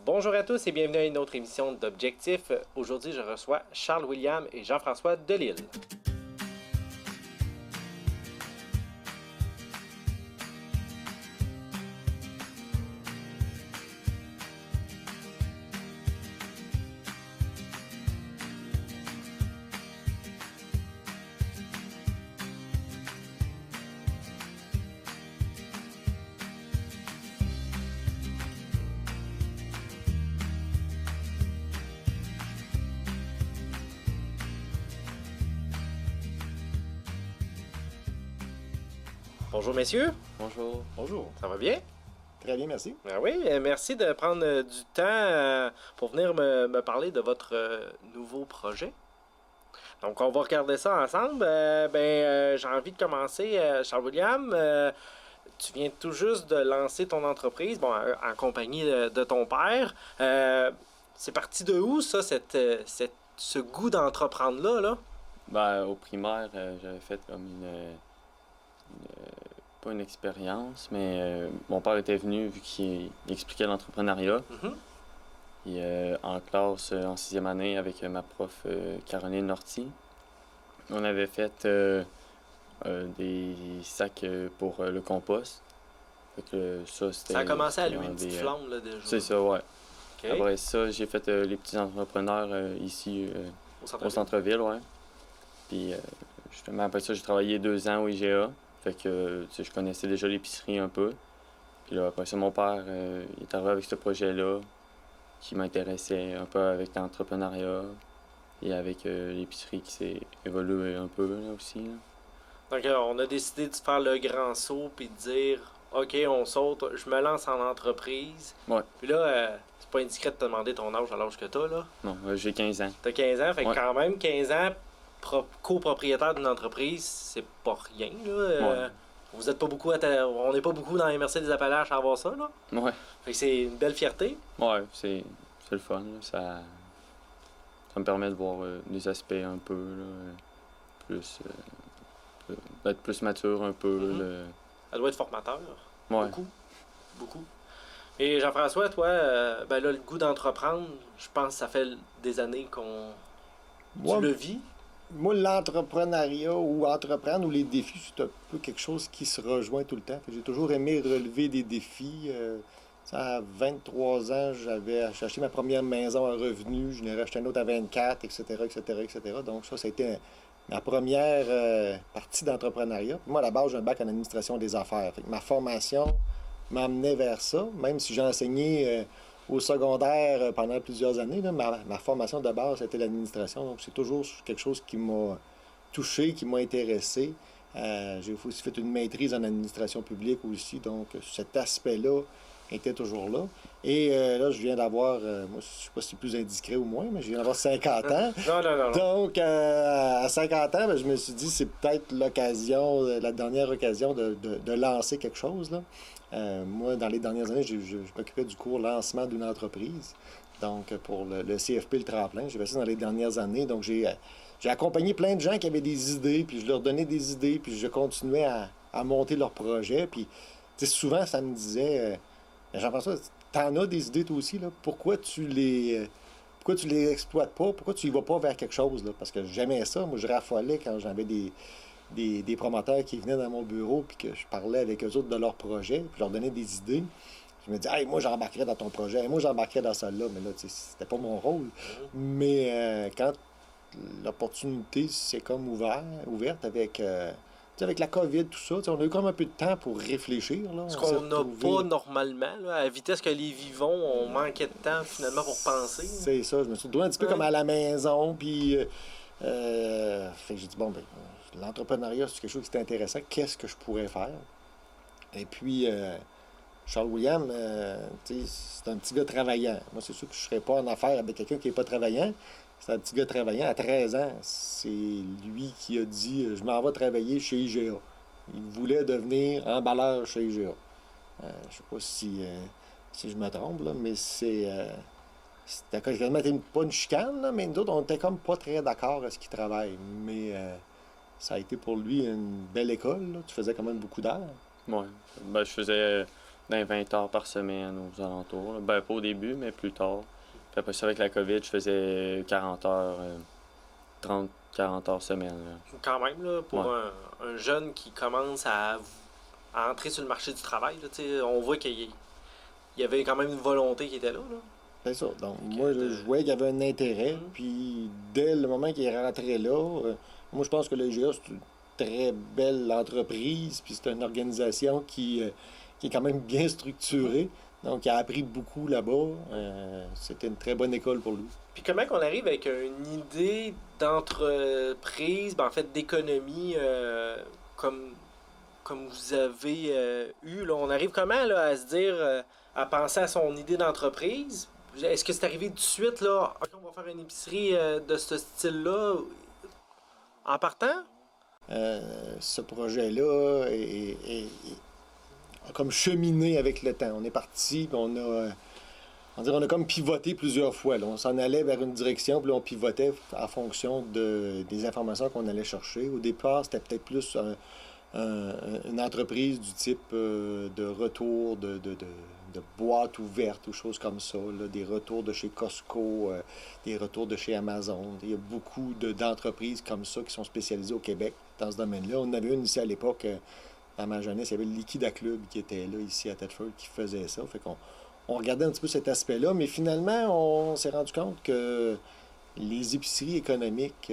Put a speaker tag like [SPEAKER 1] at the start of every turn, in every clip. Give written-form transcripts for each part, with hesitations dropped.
[SPEAKER 1] Bonjour à tous et bienvenue à une autre émission d'Objectif. Aujourd'hui, je reçois Charles William et Jean-François Delisle. Bonjour messieurs.
[SPEAKER 2] Bonjour.
[SPEAKER 3] Bonjour.
[SPEAKER 1] Ça va bien?
[SPEAKER 3] Très bien, merci.
[SPEAKER 1] Ah oui, merci de prendre du temps pour venir me parler de votre nouveau projet. Donc on va regarder ça ensemble. J'ai envie de commencer. Charles William, tu viens tout juste de lancer ton entreprise, en compagnie de ton père. C'est parti de où ça, ce goût d'entreprendre là?
[SPEAKER 2] Au primaire, j'avais fait comme pas une expérience, mais mon père était venu vu qu'il expliquait l'entrepreneuriat.
[SPEAKER 1] Mhm.
[SPEAKER 2] Et en classe, en sixième année, avec ma prof Caroline Norty, on avait fait des sacs pour le compost. Fait que
[SPEAKER 1] Ça a commencé à allumer une petite flamme là, déjà.
[SPEAKER 2] C'est ça, ouais.
[SPEAKER 1] Okay.
[SPEAKER 2] Après ça, j'ai fait les petits entrepreneurs ici au centre-ville, ouais. Puis justement, après ça, j'ai travaillé 2 ans au IGA. Fait que je connaissais déjà l'épicerie un peu. Puis là, après ça, mon père il est arrivé avec ce projet-là qui m'intéressait un peu avec l'entrepreneuriat et avec l'épicerie qui s'est évoluée un peu là, aussi. Là.
[SPEAKER 1] Donc, on a décidé de faire le grand saut puis de dire OK, on saute, je me lance en entreprise.
[SPEAKER 2] Ouais.
[SPEAKER 1] Puis là, c'est pas indiscret de te demander ton âge à l'âge que t'as, là.
[SPEAKER 2] Non, j'ai 15 ans.
[SPEAKER 1] T'as 15 ans, fait que
[SPEAKER 2] Ouais.
[SPEAKER 1] quand même, 15 ans, copropriétaire d'une entreprise, c'est pas rien, là.
[SPEAKER 2] Ouais.
[SPEAKER 1] Vous êtes pas beaucoup on n'est pas beaucoup dans la MRC des Appalaches à avoir ça, là.
[SPEAKER 2] Ouais.
[SPEAKER 1] Fait que c'est une belle fierté.
[SPEAKER 2] Ouais, c'est le fun. Là. Ça me permet de voir des aspects un peu plus. D'être plus mature un peu.
[SPEAKER 1] Mm-hmm. Ça doit être formateur.
[SPEAKER 2] Ouais.
[SPEAKER 1] Beaucoup. Et Jean-François, toi, là, le goût d'entreprendre, je pense que ça fait des années tu le vis.
[SPEAKER 3] Moi, l'entrepreneuriat ou entreprendre ou les défis, c'est un peu quelque chose qui se rejoint tout le temps. J'ai toujours aimé relever des défis. À 23 ans, j'ai acheté ma première maison à revenu, je n'ai racheté une autre à 24, etc., etc. Donc ça a été ma première partie d'entrepreneuriat. Moi, à la base, j'ai un bac en administration des affaires. Fait que ma formation m'amenait vers ça, même si j'ai enseigné au secondaire pendant plusieurs années. Là, ma formation de base, c'était l'administration. Donc, c'est toujours quelque chose qui m'a touché, qui m'a intéressé. J'ai aussi fait une maîtrise en administration publique aussi. Donc, cet aspect-là était toujours là. Et là, je viens d'avoir, moi, je ne sais pas si c'est plus indiscret ou moins, mais je viens d'avoir 50 ans.
[SPEAKER 1] Non.
[SPEAKER 3] Donc, à 50 ans, je me suis dit, c'est peut-être l'occasion, la dernière occasion de lancer quelque chose, là. Moi, dans les dernières années, je m'occupais du cours lancement d'une entreprise. Donc, pour le CFP, le tremplin, j'ai fait ça dans les dernières années. Donc, j'ai accompagné plein de gens qui avaient des idées, puis je leur donnais des idées, puis je continuais à monter leurs projets. Puis, souvent, ça me disait, Jean-François, t'en as des idées toi aussi, là. Pourquoi tu les exploites pas? Pourquoi tu y vas pas vers quelque chose, là? Parce que j'aimais ça. Moi, je raffolais quand j'avais des promoteurs qui venaient dans mon bureau puis que je parlais avec eux autres de leurs projets, puis je leur donnais des idées. Je me disais, hey, moi, j'embarquerais dans ton projet, hey, moi, j'embarquerais dans celle-là. Mais là, c'était pas mon rôle. Mais quand l'opportunité s'est comme ouverte avec la COVID, tout ça, on a eu comme un peu de temps pour réfléchir. Là.
[SPEAKER 1] Ce qu'on n'a pas normalement. Là, à la vitesse que les vivons, on manquait de temps finalement pour penser.
[SPEAKER 3] C'est ça. Je me suis retrouvé un petit peu comme à la maison, puis fait que j'ai dit, l'entrepreneuriat, c'est quelque chose qui est intéressant. Qu'est-ce que je pourrais faire? Et puis, Charles William, c'est un petit gars travaillant. Moi, c'est sûr que je ne serais pas en affaires avec quelqu'un qui n'est pas travaillant. C'est un petit gars travaillant. À 13 ans, c'est lui qui a dit « Je m'en vais travailler chez IGA ». Il voulait devenir emballeur chez IGA. Je ne sais pas si je me trompe, là, mais c'était quasiment pas une chicane, là, mais nous autres, on était comme pas très d'accord à ce qu'il travaille. Mais ça a été pour lui une belle école. Là. Tu faisais quand même beaucoup d'heures.
[SPEAKER 2] Ouais. Je faisais dans 20 heures par semaine aux alentours. Là. Ben, pas au début, mais plus tard. Puis après ça, avec la COVID, je faisais 40 heures, 30-40 heures semaine. Là.
[SPEAKER 1] Quand même, là, pour un jeune qui commence à entrer sur le marché du travail, là, on voit qu'il y avait quand même une volonté qui était là.
[SPEAKER 3] C'est ça. Donc, moi, je voyais qu'il y avait un intérêt. Puis, dès le moment qu'il est rentré là, moi, je pense que le IGA, c'est une très belle entreprise. Puis, c'est une organisation qui est quand même bien structurée. Donc, il a appris beaucoup là-bas. C'était une très bonne école pour lui.
[SPEAKER 1] Puis, comment on arrive avec une idée d'entreprise, en fait, d'économie, comme vous avez eu, là, on arrive comment là, à se dire, à penser à son idée d'entreprise? Est-ce que c'est arrivé tout de suite, là, OK, on va faire une épicerie de ce style-là en partant?
[SPEAKER 3] Ce projet-là a comme cheminé avec le temps. On est parti, puis on a comme pivoté plusieurs fois. Là. On s'en allait vers une direction, puis là, on pivotait en fonction des informations qu'on allait chercher. Au départ, c'était peut-être plus une entreprise du type de retour de boîtes ouvertes ou choses comme ça, là, des retours de chez Costco, des retours de chez Amazon. Il y a beaucoup d'entreprises comme ça qui sont spécialisées au Québec dans ce domaine-là. On en avait une ici à l'époque, dans ma jeunesse, il y avait le Liquida Club qui était là, ici à Thetford, qui faisait ça. Fait qu'on regardait un petit peu cet aspect-là, mais finalement, on s'est rendu compte que les épiceries économiques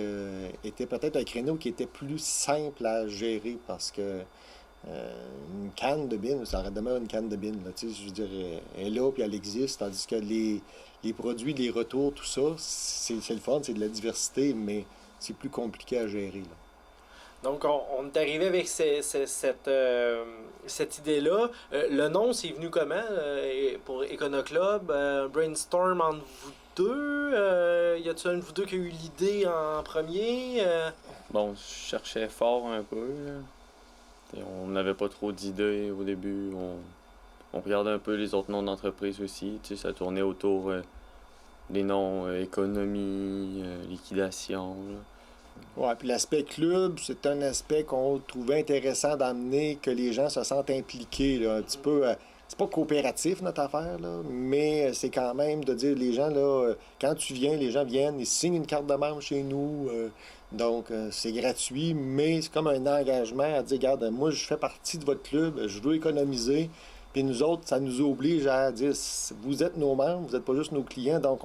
[SPEAKER 3] étaient peut-être un créneau qui était plus simple à gérer parce que une canne de bine, ça aurait demeuré une canne de bine. Là, je veux dire, elle est là puis elle existe, tandis que les produits, les retours, tout ça, c'est le fun, c'est de la diversité, mais c'est plus compliqué à gérer. Là.
[SPEAKER 1] Donc, on est arrivé avec cette idée-là. Le nom, c'est venu comment pour Econoclub? Brainstorm entre vous deux? Y a-t-il un de vous deux qui a eu l'idée en premier?
[SPEAKER 2] Bon, je cherchais fort un peu. Là. On n'avait pas trop d'idées au début. On regardait un peu les autres noms d'entreprise aussi. Ça tournait autour des noms économie, liquidation. Là.
[SPEAKER 3] Ouais, puis l'aspect club, c'est un aspect qu'on trouvait intéressant d'amener, que les gens se sentent impliqués, là, un petit peu. C'est pas coopératif notre affaire, là, mais c'est quand même de dire les gens, là, quand tu viens, les gens viennent, ils signent une carte de membre chez nous. Donc, c'est gratuit, mais c'est comme un engagement à dire, regarde, moi, je fais partie de votre club, je veux économiser. Puis nous autres, ça nous oblige à dire, vous êtes nos membres, vous n'êtes pas juste nos clients, donc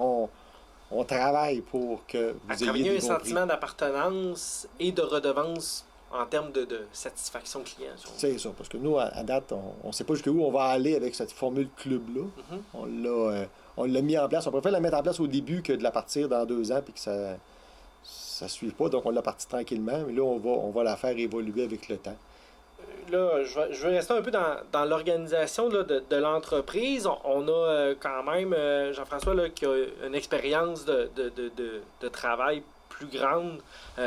[SPEAKER 3] on travaille pour que vous ayez
[SPEAKER 1] un sentiment d'appartenance et de redevance en termes de satisfaction client.
[SPEAKER 3] C'est ça, parce que nous, à date, on ne sait pas jusqu'où on va aller avec cette formule club-là. On l'a mis en place. On préfère la mettre en place au début que de la partir dans 2 ans puis que ça ne suive pas. Donc, on l'a parti tranquillement, mais là, on va la faire évoluer avec le temps.
[SPEAKER 1] Là, je veux rester un peu dans l'organisation là, de l'entreprise. On a quand même Jean-François là, qui a une expérience de travail plus grande.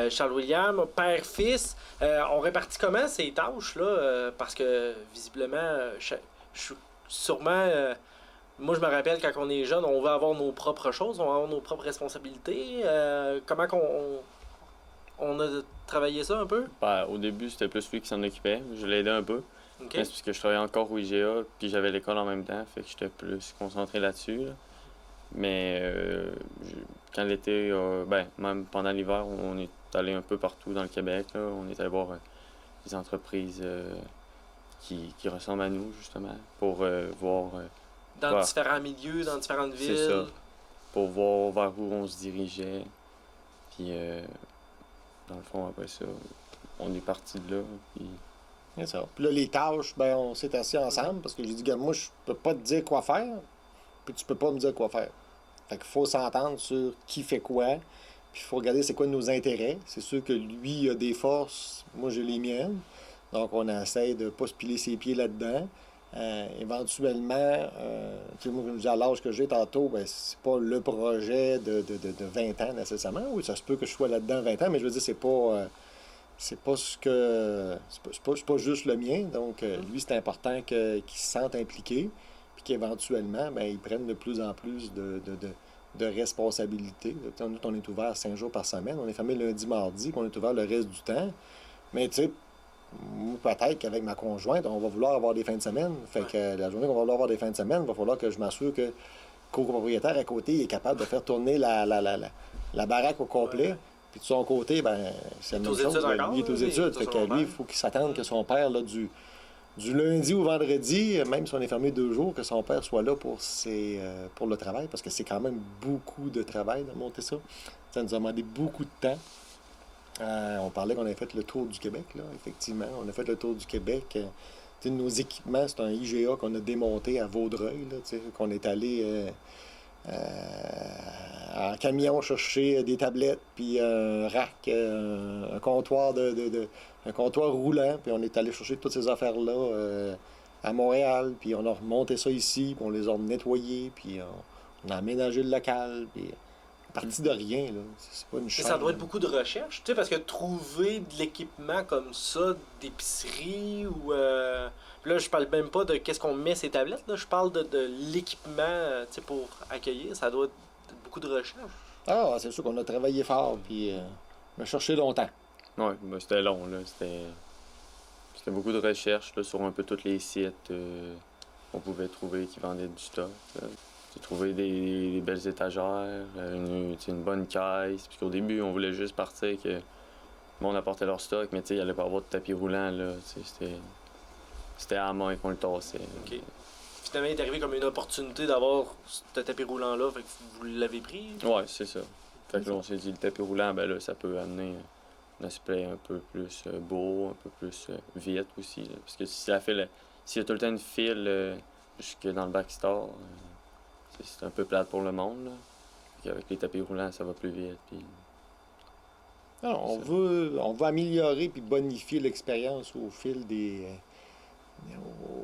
[SPEAKER 1] Charles-William, père-fils. On répartit comment ces tâches là parce que visiblement, je suis sûrement. Moi, je me rappelle quand on est jeune, on veut avoir nos propres choses, on veut avoir nos propres responsabilités. Comment on a travaillé ça un peu?
[SPEAKER 2] Ben, au début, c'était plus lui qui s'en occupait. Je l'aidais un peu.
[SPEAKER 1] Okay.
[SPEAKER 2] C'est parce que je travaillais encore au IGA, puis j'avais l'école en même temps, fait que j'étais plus concentré là-dessus. Là. Mais quand l'été, même pendant l'hiver, on est allé un peu partout dans le Québec. Là. On est allé voir des entreprises qui ressemblent à nous, justement, pour voir...
[SPEAKER 1] dans différents milieux, dans différentes villes.
[SPEAKER 2] C'est ça. Pour voir vers où on se dirigeait. Puis... dans le fond, après ça, on est parti de là. Puis...
[SPEAKER 3] C'est ça. Puis là, les tâches, on s'est assis ensemble parce que j'ai dit, gars, moi, je peux pas te dire quoi faire, puis tu peux pas me dire quoi faire. Fait qu'il faut s'entendre sur qui fait quoi, puis il faut regarder c'est quoi nos intérêts. C'est sûr que lui a des forces, moi j'ai les miennes. Donc, on essaie de pas se piler ses pieds là-dedans. Éventuellement, moi, je me dis à l'âge que j'ai tantôt, c'est pas le projet de 20 ans nécessairement. Oui, ça se peut que je sois là-dedans 20 ans, mais je veux dire, c'est pas ce que. C'est pas juste le mien. Donc, lui, c'est important qu'il se sente impliqué, puis qu'éventuellement, il prenne de plus en plus de responsabilités. Nous, on est ouvert 5 jours par semaine. On est fermé lundi, mardi, puis on est ouvert le reste du temps. Mais tu sais, Moi, peut-être qu'avec ma conjointe, on va vouloir avoir des fins de semaine. Fait que la journée qu'on va vouloir avoir des fins de semaine, il va falloir que je m'assure que le copropriétaire à côté est capable de faire tourner la baraque au complet. Puis de son côté, ben c'est la même chose. Lui est aux études. Fait que lui, il faut qu'il s'attende que son père, là, du lundi au vendredi, même si on est fermé 2 jours, que son père soit là pour le travail, parce que c'est quand même beaucoup de travail de monter ça. Ça nous a demandé beaucoup de temps. On parlait qu'on avait fait le tour du Québec, là, effectivement. On a fait le tour du Québec. Nos équipements, c'est un IGA qu'on a démonté à Vaudreuil, là, qu'on est allé en camion chercher des tablettes, puis un rack, un comptoir un comptoir roulant, puis on est allé chercher toutes ces affaires-là à Montréal, puis on a remonté ça ici, puis on les a nettoyés, puis on a aménagé le local, puis parti de rien, là. C'est pas une chaîne.
[SPEAKER 1] Mais ça doit être beaucoup de recherche, tu sais, parce que trouver de l'équipement comme ça, d'épicerie ou... Là, je parle même pas de qu'est-ce qu'on met ces tablettes, là. Je parle de l'équipement, tu sais, pour accueillir. Ça doit être beaucoup de recherche.
[SPEAKER 3] Ah, c'est sûr qu'on a travaillé fort, puis on a cherché longtemps.
[SPEAKER 2] Oui, ben, c'était long, là. C'était beaucoup de recherches là, sur un peu tous les sites qu'on pouvait trouver qui vendaient du stock. J'ai trouvé des belles étagères, une bonne caisse. Puis qu'au début, on voulait juste partir que le monde apportait leur stock, mais il allait pas avoir de tapis roulant. Là, c'était à la main qu'on le tassait.
[SPEAKER 1] OK. Finalement, il est arrivé comme une opportunité d'avoir ce tapis roulant-là, fait que vous l'avez pris?
[SPEAKER 2] Oui, c'est ça. Fait que là, on s'est dit, le tapis roulant, ben là, ça peut amener un aspect un peu plus beau, un peu plus vite aussi. Là. Parce que s'il y a tout le temps une file jusque dans le backstore, c'est un peu plate pour le monde. Là. Avec les tapis roulants, ça va plus vite. Puis...
[SPEAKER 3] Non, on veut améliorer puis bonifier l'expérience au fil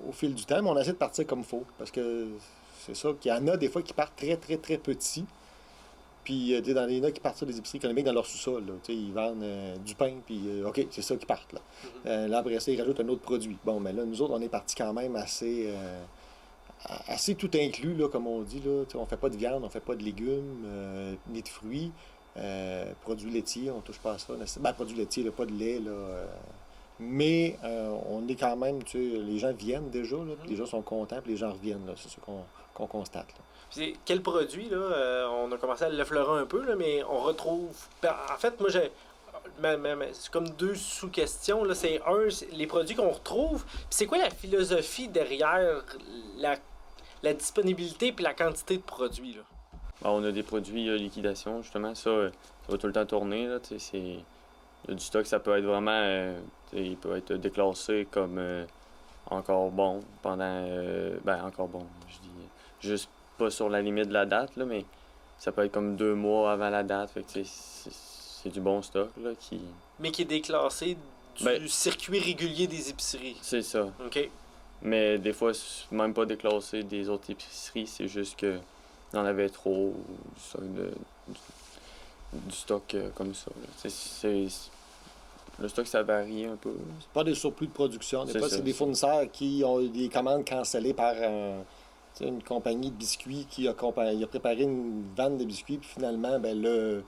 [SPEAKER 3] au fil du temps, mais on essaie de partir comme il faut. Parce que c'est ça qu'il y en a des fois qui partent très, très, très petits. Puis il y en a qui partent sur des épiceries économiques dans leur sous-sol. Là. Ils vendent du pain, puis OK, c'est ça qui partent. Là. Là, après ça, ils rajoutent un autre produit. Bon, mais là, nous autres, on est partis quand même assez tout inclus, là, comme on dit. Là. On fait pas de viande, on fait pas de légumes, ni de fruits. Produits laitiers, on touche pas à ça. Ben, produits laitiers, là, pas de lait. Là, mais on est quand même, les gens viennent déjà, là, puis les gens sont contents, puis les gens reviennent. Là, c'est ça qu'on constate. Là.
[SPEAKER 1] Puis quel produit, là, on a commencé à l'effleurer un peu, là, mais on retrouve... En fait, moi, j'ai... c'est comme 2 sous-questions. Là. C'est les produits qu'on retrouve. Puis c'est quoi la philosophie derrière la disponibilité puis la quantité de produits? Là?
[SPEAKER 2] On a des produits liquidation, justement. Ça va tout le temps tourner. Là, il y a du stock, ça peut être vraiment... il peut être déclassé comme encore bon pendant... encore bon, je dis. Juste pas sur la limite de la date, là, mais ça peut être comme 2 mois avant la date. Fait que c'est du bon stock, là, qui...
[SPEAKER 1] Mais qui est déclassé du circuit régulier des épiceries.
[SPEAKER 2] C'est ça.
[SPEAKER 1] OK.
[SPEAKER 2] Mais des fois, c'est même pas déclassé des autres épiceries, c'est juste que il y en avait trop, du stock comme ça. Le stock, ça varie un peu.
[SPEAKER 3] C'est pas des surplus de production. Des fois, c'est des
[SPEAKER 2] ça.
[SPEAKER 3] Fournisseurs qui ont des commandes cancellées par une compagnie de biscuits qui a préparé une vanne de biscuits, puis finalement, ben,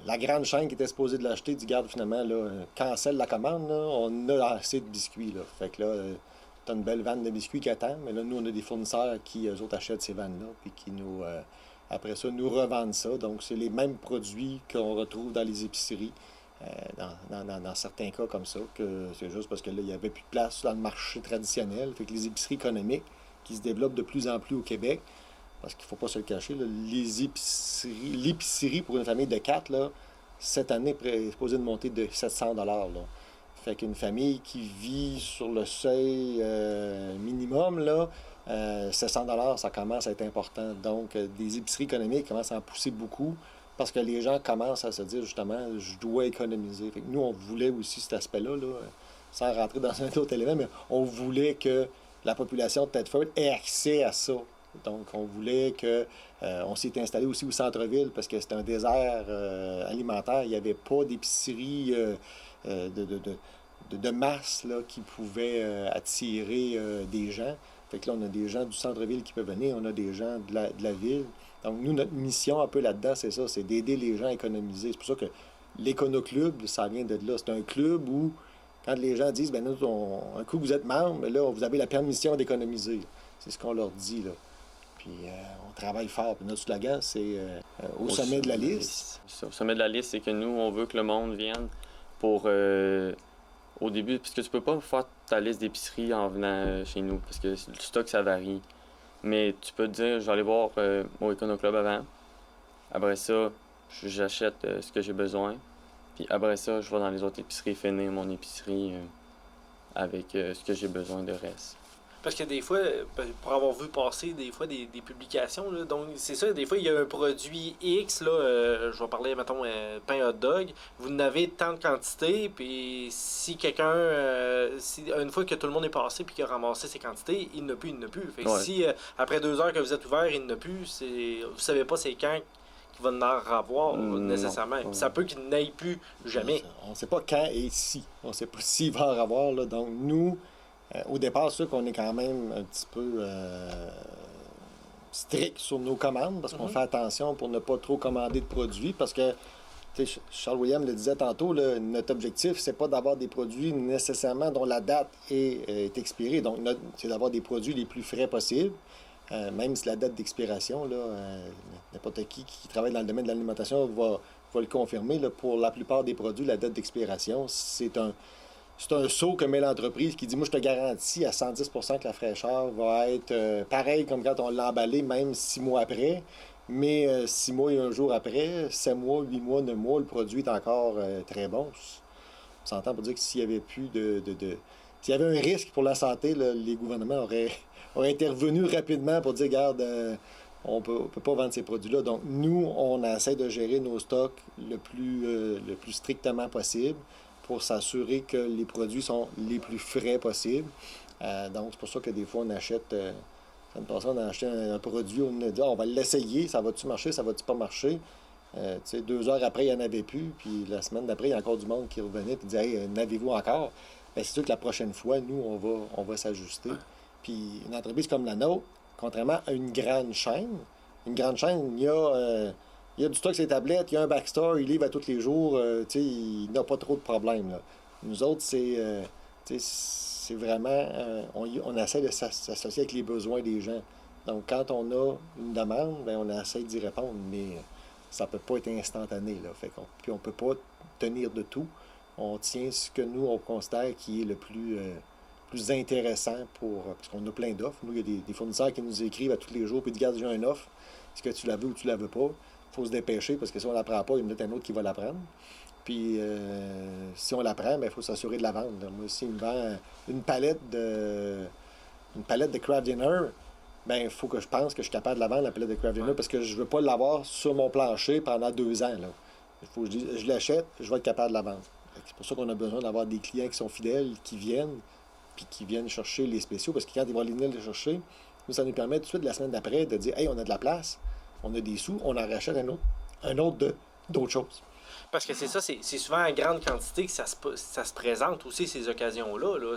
[SPEAKER 3] la grande chaîne qui était supposée de l'acheter dit, garde, finalement, là, cancelle la commande, là, on a assez de biscuits. Là. Fait que là, t'as une belle vanne de biscuits qui attend, mais là, nous, on a des fournisseurs qui, eux autres, achètent ces vannes-là, puis qui nous, après ça, nous revendent ça. Donc, c'est les mêmes produits qu'on retrouve dans les épiceries. Dans certains cas comme ça, que c'est juste parce que là, il n'y avait plus de place dans le marché traditionnel. Fait que les épiceries économiques qui se développent de plus en plus au Québec, parce qu'il ne faut pas se le cacher, là, l'épicerie pour une famille de 4, là, cette année est supposée de monter de 700 $. Là. Fait qu'une famille qui vit sur le seuil minimum, là, 700 $, ça commence à être important. Donc, des épiceries économiques commencent à en pousser beaucoup. Parce que les gens commencent à se dire, justement, je dois économiser. Fait que nous, on voulait aussi cet aspect-là, là, sans rentrer dans un autre élément, mais on voulait que la population de Thetford ait accès à ça. Donc, on voulait que... on s'est installé aussi au centre-ville parce que c'était un désert alimentaire. Il n'y avait pas d'épicerie de masse là, qui pouvait attirer des gens. Fait que là, on a des gens du centre-ville qui peuvent venir, on a des gens de la ville. Donc, nous, notre mission un peu là-dedans, c'est ça, c'est d'aider les gens à économiser. C'est pour ça que l'Écono-Club, ça vient de là. C'est un club où, Quand les gens disent, nous, un coup vous êtes membre, là, vous avez la permission d'économiser. C'est ce qu'on leur dit, là. Puis on travaille fort. Puis notre slogan, c'est au sommet de la liste.
[SPEAKER 2] Au sommet de la liste, c'est que nous, on veut que le monde vienne pour... au début, parce que tu peux pas faire ta liste d'épicerie en venant chez nous, parce que le stock, ça varie. Mais tu peux te dire, je vais aller voir au Econo Club avant. Après ça, j'achète ce que j'ai besoin. Puis après ça, je vais dans les autres épiceries finir mon épicerie avec ce que j'ai besoin de reste.
[SPEAKER 1] Parce que des fois, pour avoir vu passer des fois des publications, là, donc c'est ça, des fois il y a un produit X, là, je vais parler, mettons, pain hot dog, vous n'avez tant de quantité, puis si quelqu'un, une fois que tout le monde est passé puis qu'il a ramassé ses quantités, il n'a plus. Fait que si après 2 heures que vous êtes ouvert, il n'a plus, vous savez pas c'est quand qu'il va en avoir nécessairement. Puis ça peut qu'il n'aille plus jamais.
[SPEAKER 3] On ne sait pas quand et si. On ne sait pas s'il va en avoir, là. Donc nous... au départ, c'est sûr qu'on est quand même un petit peu strict sur nos commandes parce qu'on fait attention pour ne pas trop commander de produits parce que, Charles William le disait tantôt, là, notre objectif, c'est pas d'avoir des produits nécessairement dont la date est expirée. Donc, c'est d'avoir des produits les plus frais possibles, même si la date d'expiration, là, n'importe qui travaille dans le domaine de l'alimentation va le confirmer. Là, pour la plupart des produits, la date d'expiration, c'est un saut que met l'entreprise qui dit, moi, je te garantis à 110% que la fraîcheur va être pareil comme quand on l'a emballé, même 6 mois après. Mais 6 mois et 1 jour après, 7 mois, 8 mois, 9 mois, le produit est encore très bon. On s'entend pour dire que s'il y avait plus s'il y avait un risque pour la santé, là, les gouvernements auraient intervenu rapidement pour dire, regarde, on peut pas vendre ces produits-là. Donc, nous, on essaie de gérer nos stocks le plus strictement possible pour s'assurer que les produits sont les plus frais possibles. Donc, c'est pour ça que des fois, on achète... on a acheté un produit, on a dit, on va l'essayer, ça va-tu marcher, ça va-tu pas marcher? 2 heures après, il n'y en avait plus, puis la semaine d'après, il y a encore du monde qui revenait et disait, hey, n'avez-vous encore? Bien, c'est sûr que la prochaine fois, nous, on va s'ajuster. Puis une entreprise comme la nôtre, contrairement à une grande chaîne, il y a du stock sur les tablettes, il y a un backstore, il livre à tous les jours, il n'a pas trop de problèmes. Là. Nous autres, c'est vraiment... on essaie de s'associer avec les besoins des gens. Donc, quand on a une demande, bien, on essaie d'y répondre, mais ça ne peut pas être instantané. Là. Puis on ne peut pas tenir de tout. On tient ce que nous, on considère qui est le plus intéressant parce qu'on a plein d'offres. Nous, il y a des fournisseurs qui nous écrivent à tous les jours, puis ils disent, regarde, j'ai une offre, est-ce que tu la veux ou tu la veux pas? Il faut se dépêcher parce que si on ne la prend pas, il y en a un autre qui va la prendre. Puis si on la prend, il faut s'assurer de la vendre. Moi, s'il me vend une palette de Kraft Dinner, il faut que je pense que je suis capable de la vendre, la palette de Kraft Dinner, parce que je ne veux pas l'avoir sur mon plancher pendant 2 ans. Là. Il faut que je l'achète, je vais être capable de la vendre. C'est pour ça qu'on a besoin d'avoir des clients qui sont fidèles, qui viennent, puis qui viennent chercher les spéciaux, parce que quand ils vont venir les chercher, nous, ça nous permet tout de suite, la semaine d'après, de dire « Hey, on a de la place, on a des sous, on en rachète un autre d'autres choses. »
[SPEAKER 1] Parce que c'est ça, c'est souvent en grande quantité que ça se présente aussi, ces occasions-là. Là.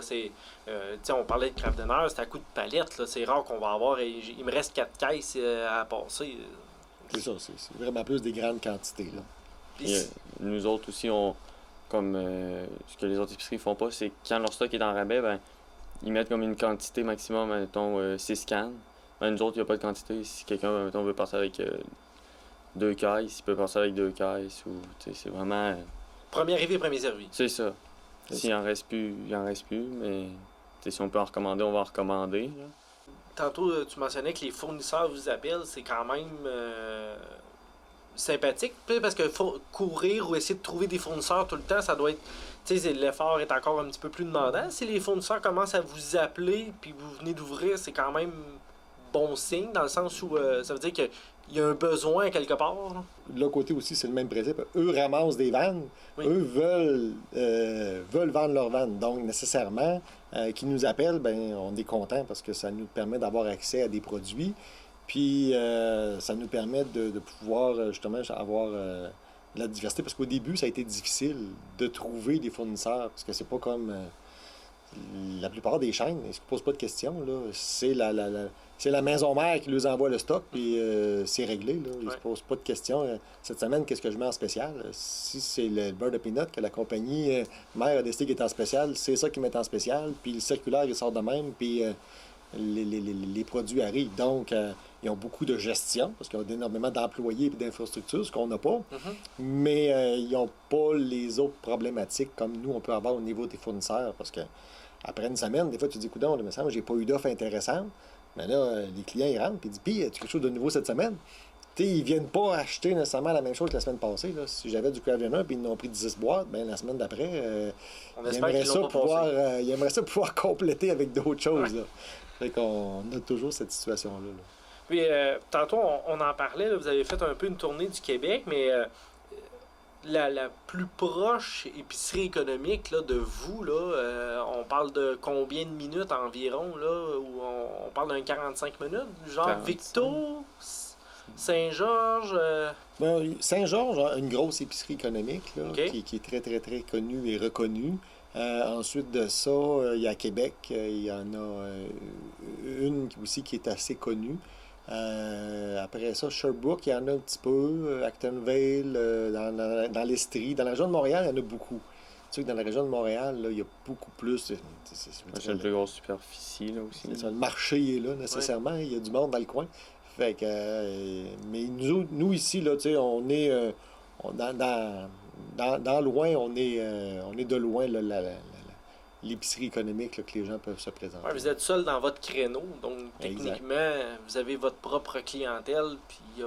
[SPEAKER 1] On parlait de Kraft Dinner, c'est à coup de palette. Là. C'est rare qu'on va avoir. Il me reste 4 caisses à passer.
[SPEAKER 3] C'est ça, c'est vraiment plus des grandes quantités. Là.
[SPEAKER 2] Puis, nous autres aussi, comme ce que les autres épiceries font pas, c'est que quand leur stock est en rabais, ils mettent comme une quantité maximum, mettons 6 cannes. Nous autres, il n'y a pas de quantité. Si quelqu'un, mettons, veut partir avec 2 caisses, il peut passer avec 2 caisses. C'est vraiment...
[SPEAKER 1] Premier arrivé, premier servi.
[SPEAKER 2] C'est ça. S'il en reste plus, il en reste plus. Mais si on peut en recommander, on va en recommander. Là.
[SPEAKER 1] Tantôt, tu mentionnais que les fournisseurs vous appellent. C'est quand même sympathique. Parce que courir ou essayer de trouver des fournisseurs tout le temps, ça doit être... l'effort est encore un petit peu plus demandant. Si les fournisseurs commencent à vous appeler puis vous venez d'ouvrir, c'est quand même bon signe, dans le sens où ça veut dire qu'il y a un besoin quelque part. Là.
[SPEAKER 3] De l'autre côté aussi, c'est le même principe. Eux ramassent des vannes. Oui. Eux veulent vendre leurs vannes. Donc, nécessairement, qu'ils nous appellent, on est content parce que ça nous permet d'avoir accès à des produits. Puis, ça nous permet de pouvoir, justement, avoir la diversité. Parce qu'au début, ça a été difficile de trouver des fournisseurs. Parce que c'est pas comme... la plupart des chaînes, ils ne se posent pas de questions. Là. C'est c'est la maison mère qui nous envoie le stock, puis c'est réglé. Là. Ils ne se posent pas de questions. Cette semaine, qu'est-ce que je mets en spécial? Si c'est le beurre de peanut que la compagnie mère a décidé qu'il est en spécial, c'est ça qu'ils mettent en spécial, puis le circulaire, il sort de même, puis les produits arrivent. Donc, ils ont beaucoup de gestion, parce qu'ils ont énormément d'employés et d'infrastructures, ce qu'on n'a pas. Mais ils n'ont pas les autres problématiques comme nous, on peut avoir au niveau des fournisseurs. Parce que après une semaine, des fois, tu dis, coudonc, il me semble, j'ai pas eu d'offre intéressante. Mais là, les clients, ils rentrent et ils disent, puis, as-tu quelque chose de nouveau cette semaine? Tu sais, ils viennent pas acheter nécessairement la même chose que la semaine passée. Là. Si j'avais du Kraft Dinner puis ils n'ont pris 10 boîtes, ben la semaine d'après, ils aimeraient ça pouvoir compléter avec d'autres choses. Là. Fait qu'on a toujours cette situation-là. Là.
[SPEAKER 1] Puis, tantôt, on en parlait, là, vous avez fait un peu une tournée du Québec, mais la plus proche épicerie économique là, de vous, là, on parle de combien de minutes environ, là, où on parle d'un 45 minutes, genre 45. Victo, Saint-Georges...
[SPEAKER 3] Saint-Georges a une grosse épicerie économique là, qui est très, très, très connue et reconnue. Ensuite de ça, il y a à Québec, il y en a une aussi qui est assez connue. Après ça, Sherbrooke, il y en a un petit peu. Actonville, dans l'Estrie. Dans la région de Montréal, il y en a beaucoup. Tu sais que dans la région de Montréal, là, il y a beaucoup plus.
[SPEAKER 2] C'est une plus grosse superficie là, aussi.
[SPEAKER 3] Le marché est là, nécessairement. Il y a du monde dans le coin. Fait que, mais nous ici, là, on est dans loin, on est de loin l'épicerie économique là, que les gens peuvent se présenter.
[SPEAKER 1] Ouais, vous êtes seul dans votre créneau, donc techniquement, vous avez votre propre clientèle, puis il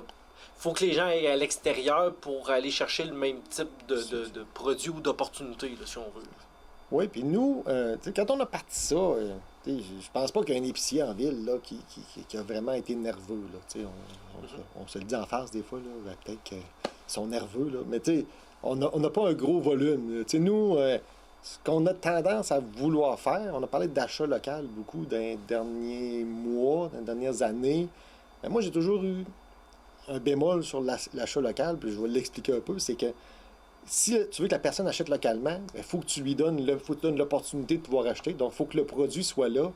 [SPEAKER 1] faut que les gens aillent à l'extérieur pour aller chercher le même type de produits ou d'opportunités, là, si on veut.
[SPEAKER 3] Oui, puis nous, quand on a parti ça, je pense pas qu'il y a un épicier en ville là, qui a vraiment été nerveux. Là, on se le dit en face des fois, là, peut-être qu'ils sont nerveux, là, mais on n'a pas un gros volume. Nous, ce qu'on a tendance à vouloir faire, on a parlé d'achat local beaucoup dans les derniers mois, dans les dernières années. Mais moi, j'ai toujours eu un bémol sur l'achat local, puis je vais l'expliquer un peu, c'est que si tu veux que la personne achète localement, il faut que tu lui donnes l'opportunité de pouvoir acheter. Donc, il faut que le produit soit là.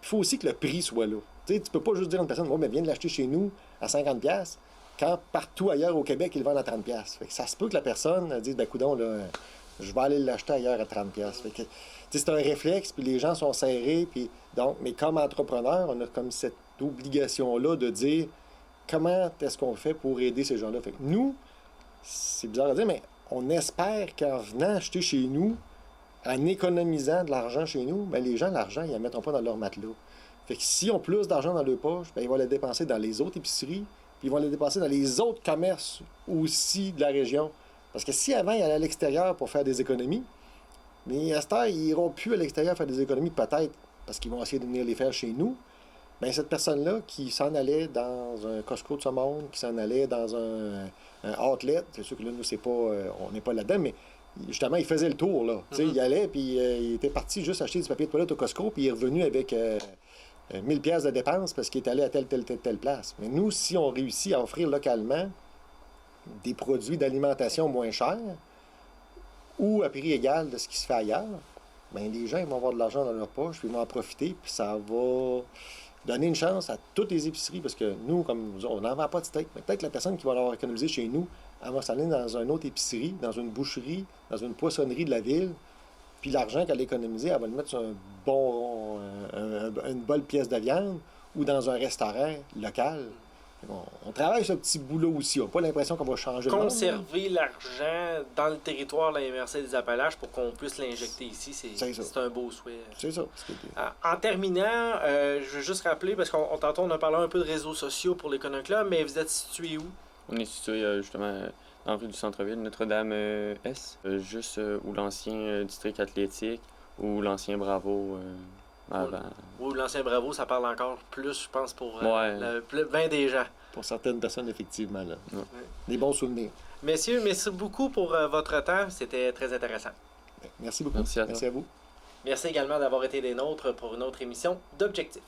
[SPEAKER 3] Il faut aussi que le prix soit là. Tu ne peux pas juste dire à une personne, oh, mais viens de l'acheter chez nous à 50$, quand partout ailleurs au Québec, ils le vendent à 30$. Fait que ça se peut que la personne dise, ben coudonc, là, je vais aller l'acheter ailleurs à 30$. Fait que, c'est un réflexe, puis les gens sont serrés. Puis, donc, mais comme entrepreneur, on a comme cette obligation-là de dire comment est-ce qu'on fait pour aider ces gens-là. Fait que nous, c'est bizarre à dire, mais on espère qu'en venant acheter chez nous, en économisant de l'argent chez nous, ben les gens, l'argent, ils ne le mettront pas dans leur matelas. Fait que s'ils ont plus d'argent dans leur poche, ben ils vont le dépenser dans les autres épiceries, puis ils vont le dépenser dans les autres commerces aussi de la région. Parce que si avant, ils allaient à l'extérieur pour faire des économies, mais à cette heure, ils n'iront plus à l'extérieur faire des économies, peut-être, parce qu'ils vont essayer de venir les faire chez nous. Bien, cette personne-là qui s'en allait dans un Costco de ce monde, qui s'en allait dans un outlet, c'est sûr que là, nous, c'est pas, on n'est pas là-dedans, mais justement, il faisait le tour, là. Tu sais, il allait, puis il était parti juste acheter du papier de toilette au Costco, puis il est revenu avec 1000$ de dépenses parce qu'il est allé à telle place. Mais nous, si on réussit à offrir localement des produits d'alimentation moins chers ou à prix égal de ce qui se fait ailleurs, bien, les gens ils vont avoir de l'argent dans leur poche, puis ils vont en profiter, puis ça va donner une chance à toutes les épiceries, parce que nous, comme on n'en vend pas de steak, mais peut-être que la personne qui va l'avoir économisé chez nous, elle va s'aller dans une autre épicerie, dans une boucherie, dans une poissonnerie de la ville, puis l'argent qu'elle a économisé, elle va le mettre sur une bonne pièce de viande ou dans un restaurant local. On travaille ce petit boulot aussi. On n'a pas l'impression qu'on va changer le monde.
[SPEAKER 1] Conserver l'argent dans le territoire de la MRC des Appalaches pour qu'on puisse l'injecter ici, c'est un beau souhait.
[SPEAKER 3] C'est ça.
[SPEAKER 1] En terminant, je veux juste rappeler, parce qu'on tantôt on a parlé un peu de réseaux sociaux pour l'Écono Club, mais vous êtes situé où?
[SPEAKER 2] On est situé justement dans la rue du centre-ville, Notre-Dame-Est, juste où l'ancien district athlétique, ou l'ancien Bravo avant.
[SPEAKER 1] Oui, l'ancien Bravo, ça parle encore plus, je pense, pour bien des gens.
[SPEAKER 3] Pour certaines personnes, effectivement. Là.
[SPEAKER 2] Ouais.
[SPEAKER 3] Des bons souvenirs.
[SPEAKER 1] Messieurs, merci beaucoup pour votre temps. C'était très intéressant.
[SPEAKER 3] Merci beaucoup.
[SPEAKER 2] Merci à
[SPEAKER 3] vous.
[SPEAKER 1] Merci également d'avoir été des nôtres pour une autre émission d'Objectif.